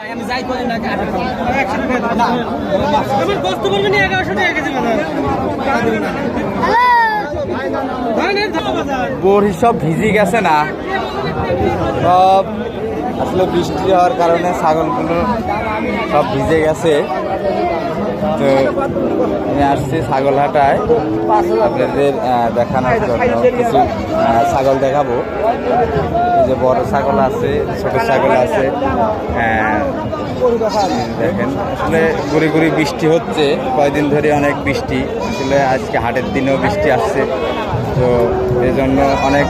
আমি যাই করি না আমার বস্তু বলবি না 1100 টাকা কেজি বোর সব ভিজে গেছে না, সব আসলে বৃষ্টি হওয়ার কারণে ছাগলগুলো সব ভিজে গেছে। তো আমি আসছি ছাগল হাটায় আপনাদের দেখানোর জন্য কিছু ছাগল দেখাবো। এই যে বড় ছাগল আছে, ছোট ছাগল আছে। দেখেন আসলে গুড়ি গুড়ি বৃষ্টি হচ্ছে, কয়দিন ধরে অনেক বৃষ্টি। আসলে আজকে হাটের দিনেও বৃষ্টি আসছে, তো এই জন্য অনেক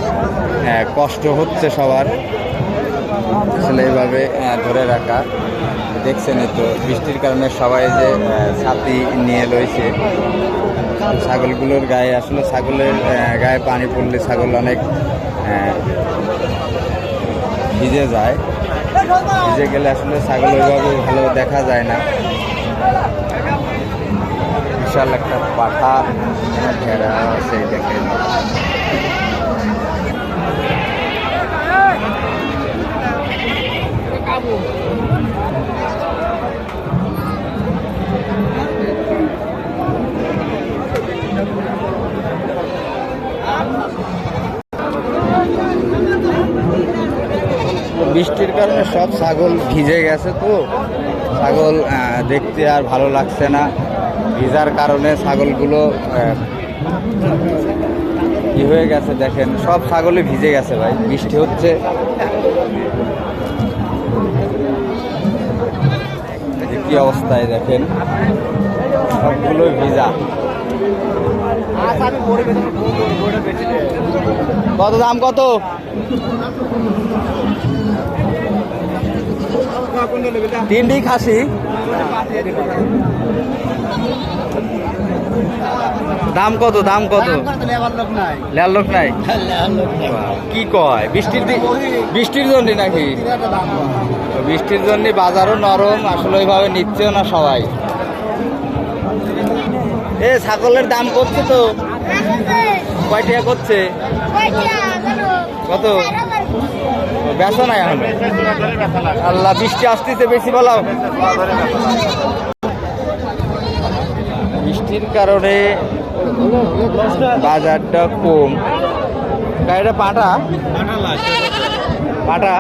কষ্ট হচ্ছে সবার আসলে এইভাবে ধরে রাখা। দেখছেন তো বৃষ্টির কারণে সবাই যে ছাতি নিয়ে রয়েছে। ছাগলগুলোর গায়ে আসলে ছাগলের গায়ে পানি পড়লে ছাগল অনেক ভিজে যায়, ভিজে গেলে আসলে ছাগল ওইভাবে ভালো দেখা যায় না। বিশাল একটা পাঠা ঘেরা আছে, দেখেন বৃষ্টির কারণে সব ছাগল ভিজে গেছে, তো ছাগল দেখতে আর ভালো লাগছে না। ভিজার কারণে ছাগলগুলো কি হয়ে গেছে দেখেন, সব ছাগলই ভিজে গেছে ভাই, বৃষ্টি হচ্ছে। কি অবস্থায় দেখেন, সবগুলো ভিজা। কত দাম, কত? তিনটি খাসি, দাম কত? দাম কত? লেয়ার লোক নাই, কি কয়? বৃষ্টির জন্য নাকি? বৃষ্টির জন্য বাজারও নরম, আসলে ওইভাবে নিচ্ছেও না সবাই। এ ছাগলের দাম করছে তো, কয় টাকা করছে? কত? বেচা নাই এখন? আল্লাহ, বৃষ্টি আসতেছে, বেশি বলাও। বৃষ্টির কারণে বাজারটা কম। গাড়িটা পাটা পাটা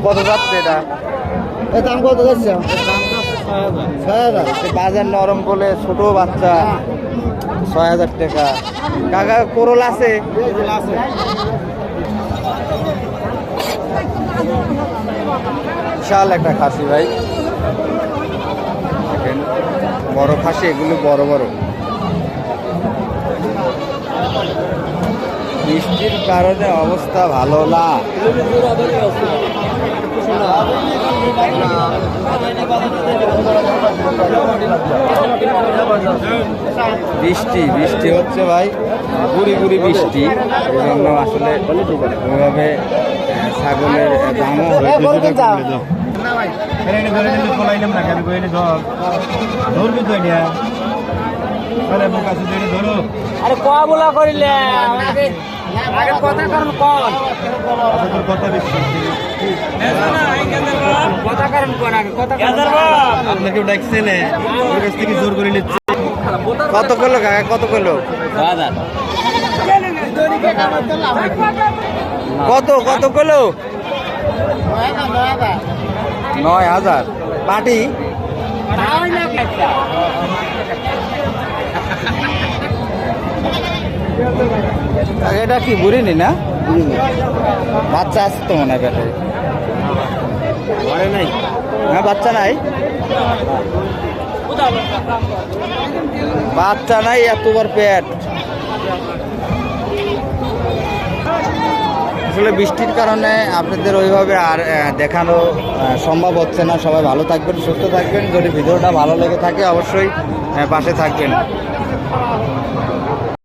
কত যাচ্ছে এটা? দাম কত যাচ্ছে? বাজার নরম বলে ছোট বাচ্চা ৬,০০০ টাকা। কাকা কোরল আছে? বিশাল একটা খাসি ভাই, দেখেন বড় খাসি, এগুলো বড় বড়। বৃষ্টির কারণে অবস্থা ভালো না। বৃষ্টি বৃষ্টি হচ্ছে ভাই, গুড়ি গুড়ি বৃষ্টি। এই জন্য আসলে ওইভাবে ছাগলের দামও আরে কয়া বলা করিলে কথা কারণ কন কথা কারণ কন আগে কথা আপনাকে ডাকছে না, ওর কাছ থেকে জোর করে নিচ্ছে। কত করলো কাকা, কত করলো? কত কত করলো? ৯,০০০ পাটি। এটা কি বুড়িনি না? বাচ্চা আছে তো মনে হয় পেটে? নাই, হ্যাঁ বাচ্চা নাই, বাচ্চা নাই, এতবার পেট। আসলে বৃষ্টির কারণে আপনাদের ওইভাবে আর দেখানো সম্ভব হচ্ছে না। সবাই ভালো থাকবেন, সুস্থ থাকবেন। যদি ভিডিওটা ভালো লেগে থাকে অবশ্যই পাশে থাকবেন।